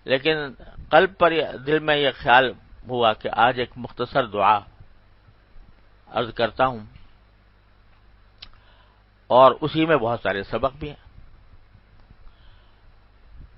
لیکن قلب پر دل میں یہ خیال ہوا کہ آج ایک مختصر دعا عرض کرتا ہوں، اور اسی میں بہت سارے سبق بھی ہیں۔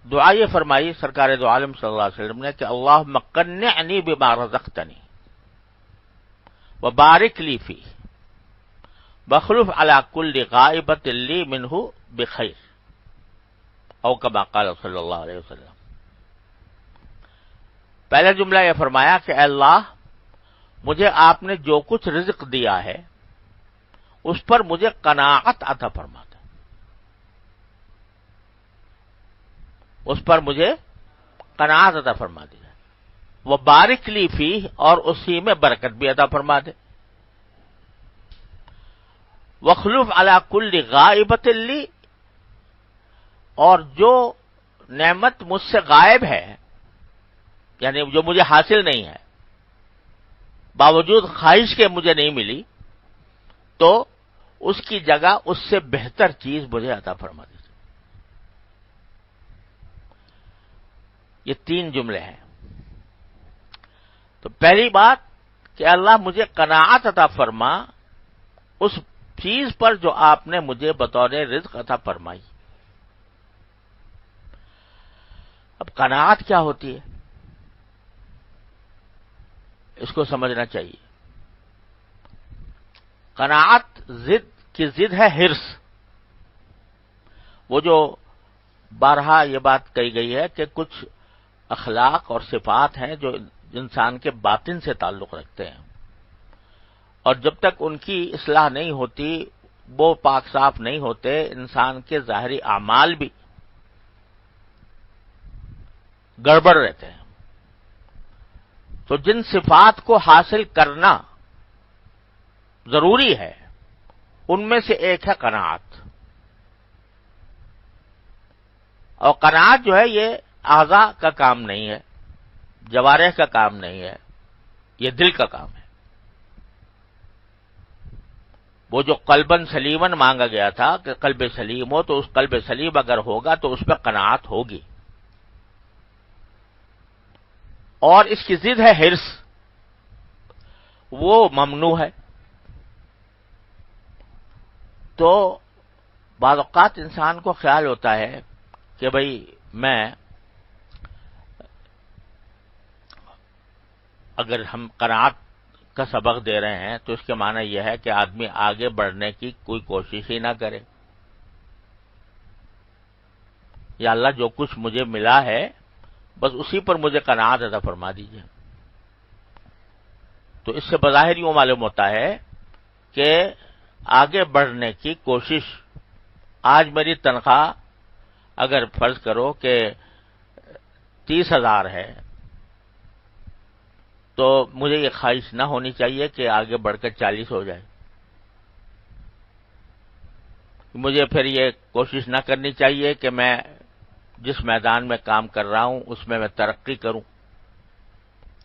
دعا یہ فرمائی سرکار دو عالم صلی اللہ علیہ وسلم نے کہ اللہم قنعنی بما رزقتنی وبارک لی فیہ واخلف علی کل غائبۃ لی منہ بخیر، او کما قال صلی اللہ علیہ وسلم۔ پہلا جملہ یہ فرمایا کہ اے اللہ، مجھے آپ نے جو کچھ رزق دیا ہے اس پر مجھے قناعت عطا فرما دے، اس پر مجھے قناعت عطا فرما دی جائے، وہ بارک لی فیہ، اور اسی میں برکت بھی عطا فرما دے، وخلف علی کل غائبۃ لی، اور جو نعمت مجھ سے غائب ہے، یعنی جو مجھے حاصل نہیں ہے، باوجود خواہش کے مجھے نہیں ملی، تو اس کی جگہ اس سے بہتر چیز مجھے عطا فرما دیجیے۔ یہ تین جملے ہیں۔ تو پہلی بات کہ اللہ مجھے قناعت عطا فرما اس چیز پر جو آپ نے مجھے بطور رزق عطا فرمائی۔ اب قناعت کیا ہوتی ہے، اس کو سمجھنا چاہیے۔ قناعت ضد کی ضد ہے حرص۔ وہ جو بارہا یہ بات کہی گئی ہے کہ کچھ اخلاق اور صفات ہیں جو انسان کے باطن سے تعلق رکھتے ہیں، اور جب تک ان کی اصلاح نہیں ہوتی، وہ پاک صاف نہیں ہوتے، انسان کے ظاہری اعمال بھی گڑبڑ رہتے ہیں۔ تو جن صفات کو حاصل کرنا ضروری ہے ان میں سے ایک ہے قناعت، اور قناعت جو ہے یہ اعضاء کا کام نہیں ہے، جوارح کا کام نہیں ہے، یہ دل کا کام ہے۔ وہ جو قلباً سلیماً مانگا گیا تھا کہ قلب سلیم ہو، تو اس قلب سلیم اگر ہوگا تو اس پہ قناعت ہوگی، اور اس کی ضد ہے حرص، وہ ممنوع ہے۔ تو بعض اوقات انسان کو خیال ہوتا ہے کہ بھئی میں، اگر ہم قناعت کا سبق دے رہے ہیں تو اس کے معنی یہ ہے کہ آدمی آگے بڑھنے کی کوئی کوشش ہی نہ کرے، یا اللہ جو کچھ مجھے ملا ہے بس اسی پر مجھے قناعت عطا فرما دیجیے۔ تو اس سے بظاہر یوں معلوم ہوتا ہے کہ آگے بڑھنے کی کوشش، آج میری تنخواہ اگر فرض کرو کہ 30,000 ہے، تو مجھے یہ خواہش نہ ہونی چاہیے کہ آگے بڑھ کر 40 ہو جائے۔ مجھے پھر یہ کوشش نہ کرنی چاہیے کہ میں جس میدان میں کام کر رہا ہوں اس میں ترقی کروں،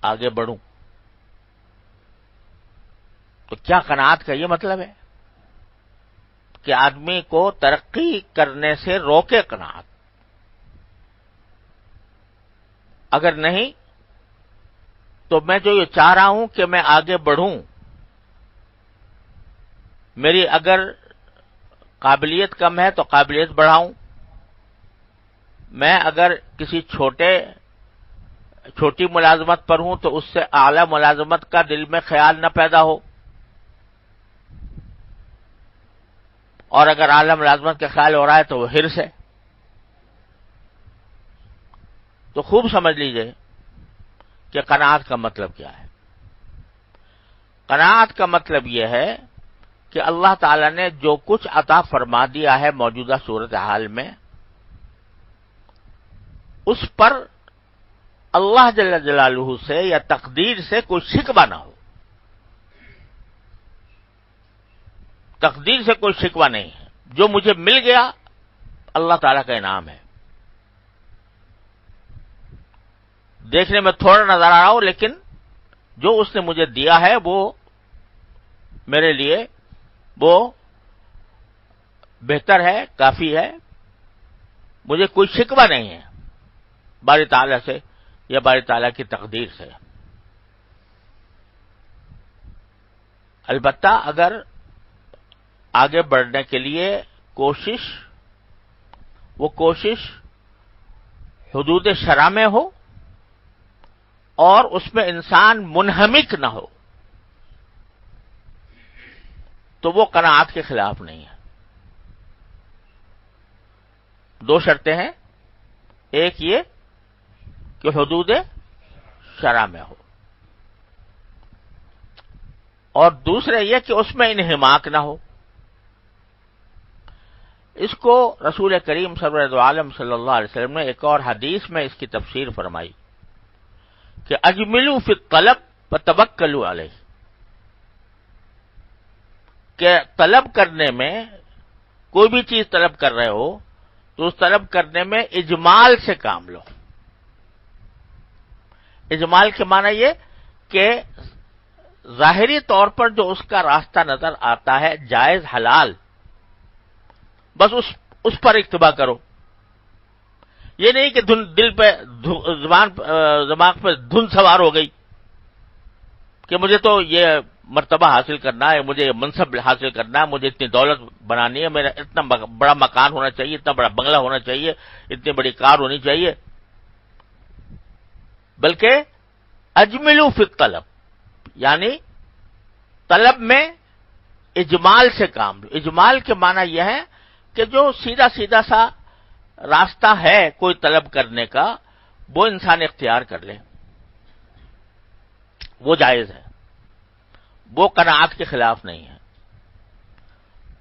آگے بڑھوں۔ تو کیا قناعت کا یہ مطلب ہے کہ آدمی کو ترقی کرنے سے روکے قناعت؟ اگر نہیں تو میں جو یہ چاہ رہا ہوں کہ میں آگے بڑھوں، میری اگر قابلیت کم ہے تو قابلیت بڑھاؤں، میں اگر کسی چھوٹی ملازمت پر ہوں تو اس سے اعلی ملازمت کا دل میں خیال نہ پیدا ہو، اور اگر اعلی ملازمت کا خیال ہو رہا ہے تو وہ حرص ہے۔ تو خوب سمجھ لیجئے کہ قناعت کا مطلب کیا ہے۔ قناعت کا مطلب یہ ہے کہ اللہ تعالی نے جو کچھ عطا فرما دیا ہے موجودہ صورتحال میں، اس پر اللہ جل جلالہ سے یا تقدیر سے کوئی شکوہ نہ ہو۔ تقدیر سے کوئی شکوہ نہیں ہے، جو مجھے مل گیا اللہ تعالیٰ کا انعام ہے۔ دیکھنے میں تھوڑا نظر آ رہا ہو، لیکن جو اس نے مجھے دیا ہے وہ میرے لیے وہ بہتر ہے، کافی ہے، مجھے کوئی شکوہ نہیں ہے۔ باری تعالیٰ سے یا باری تعالیٰ کی تقدیر سے. البتہ اگر آگے بڑھنے کے لیے وہ کوشش حدود شرع میں ہو اور اس میں انسان منہمک نہ ہو تو وہ قناعت کے خلاف نہیں ہے. 2 شرطیں ہیں، ایک یہ کہ حدود شرع میں ہو، اور دوسرے یہ کہ اس میں انہماک نہ ہو. اس کو رسول کریم سرور دو عالم صلی اللہ علیہ وسلم نے ایک اور حدیث میں اس کی تفسیر فرمائی کہ اجملوا فی الطلب وتوکلوا علیہ، کہ طلب کرنے میں، کوئی بھی چیز طلب کر رہے ہو تو اس طلب کرنے میں اجمال سے کام لو. اجمال کے معنی یہ کہ ظاہری طور پر جو اس کا راستہ نظر آتا ہے جائز حلال، بس اس پر اکتفا کرو. یہ نہیں کہ دل پہ دماغ پہ دھن سوار ہو گئی کہ مجھے تو یہ مرتبہ حاصل کرنا ہے، مجھے منصب حاصل کرنا ہے، مجھے اتنی دولت بنانی ہے، میرا اتنا بڑا مکان ہونا چاہیے، اتنا بڑا بنگلہ ہونا چاہیے، اتنی بڑی کار ہونی چاہیے. بلکہ اجملوا فی الطلب، یعنی طلب میں اجمال سے کام لو. اجمال کے معنی یہ ہے کہ جو سیدھا سیدھا سا راستہ ہے کوئی طلب کرنے کا وہ انسان اختیار کر لے، وہ جائز ہے، وہ قناعت کے خلاف نہیں ہے.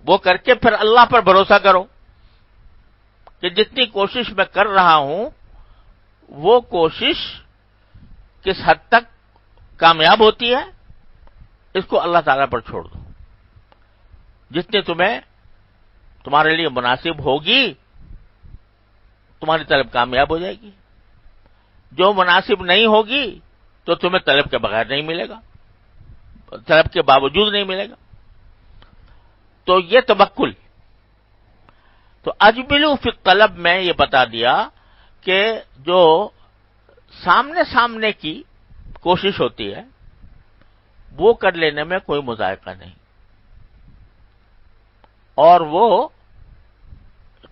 وہ کر کے پھر اللہ پر بھروسہ کرو کہ جتنی کوشش میں کر رہا ہوں وہ کوشش کس حد تک کامیاب ہوتی ہے اس کو اللہ تعالیٰ پر چھوڑ دو. جتنی تمہارے لیے مناسب ہوگی تمہاری طلب کامیاب ہو جائے گی، جو مناسب نہیں ہوگی تو تمہیں طلب کے بغیر نہیں ملے گا، طلب کے باوجود نہیں ملے گا. تو یہ توکل. تو اجملوا فی الطلب میں یہ بتا دیا کہ جو سامنے کی کوشش ہوتی ہے وہ کر لینے میں کوئی مذائقہ نہیں، اور وہ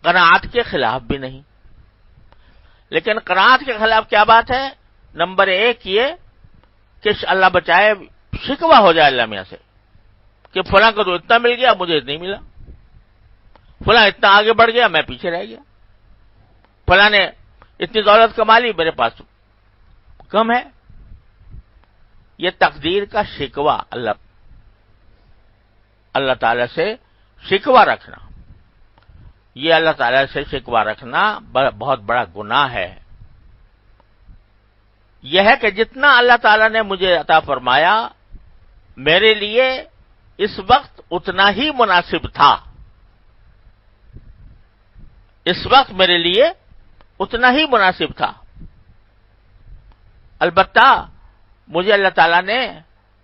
قناعت کے خلاف بھی نہیں. لیکن قناعت کے خلاف کیا بات ہے؟ نمبر 1 یہ کہ اللہ بچائے شکوہ ہو جائے اللہ میاں سے کہ فلاں کو تو اتنا مل گیا مجھے نہیں ملا، فلاں اتنا آگے بڑھ گیا میں پیچھے رہ گیا، فلاں نے اتنی دولت کما لی میرے پاس کم ہے. یہ تقدیر کا شکوہ، اللہ تعالی سے شکوہ رکھنا، یہ اللہ تعالی سے شکوہ رکھنا بہت بڑا گناہ ہے. یہ ہے کہ جتنا اللہ تعالی نے مجھے عطا فرمایا میرے لیے اس وقت اتنا ہی مناسب تھا، اس وقت میرے لیے اتنا ہی مناسب تھا. البتہ مجھے اللہ تعالیٰ نے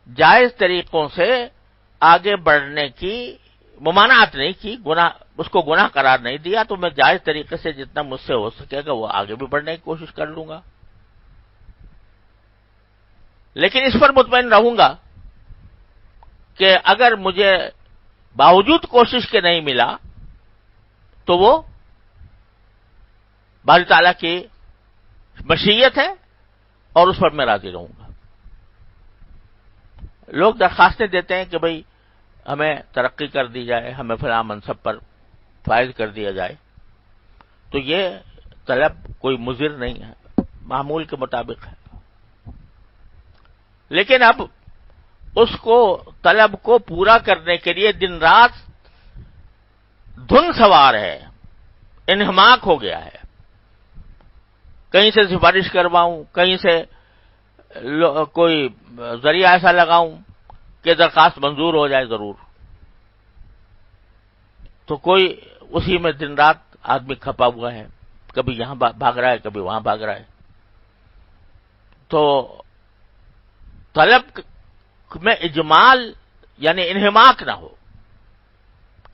جائز طریقوں سے آگے بڑھنے کی ممانعت نہیں کی، اس کو گناہ قرار نہیں دیا، تو میں جائز طریقے سے جتنا مجھ سے ہو سکے گا وہ آگے بھی بڑھنے کی کوشش کر لوں گا. لیکن اس پر مطمئن رہوں گا کہ اگر مجھے باوجود کوشش کے نہیں ملا تو وہ باری تعالیٰ کی مشیت ہے اور اس پر میں راضی رہوں گا. لوگ درخواستیں دیتے ہیں کہ بھئی ہمیں ترقی کر دی جائے، ہمیں فلاں منصب پر فائز کر دیا جائے، تو یہ طلب کوئی مضر نہیں ہے، معمول کے مطابق ہے. لیکن اب اس کو طلب کو پورا کرنے کے لیے دن رات دھن سوار ہے، انہماک ہو گیا ہے. کہیں سے سفارش کرواؤں، کہیں سے کوئی ذریعہ ایسا لگاؤں کہ درخواست منظور ہو جائے ضرور. تو کوئی اسی میں دن رات آدمی کھپا ہوا ہے، کبھی یہاں بھاگ رہا ہے کبھی وہاں بھاگ رہا ہے. تو طلب میں اجمال یعنی انہماک نہ ہو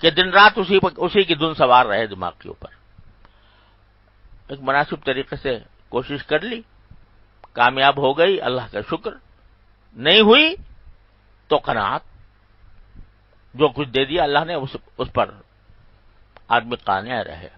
کہ دن رات اسی کی دھن سوار رہے دماغ کے اوپر. ایک مناسب طریقے سے کوشش کر لی، کامیاب ہو گئی، اللہ کا شکر، نہیں ہوئی تو قناعت، جو کچھ دے دیا اللہ نے اس پر آدمی قانع رہے۔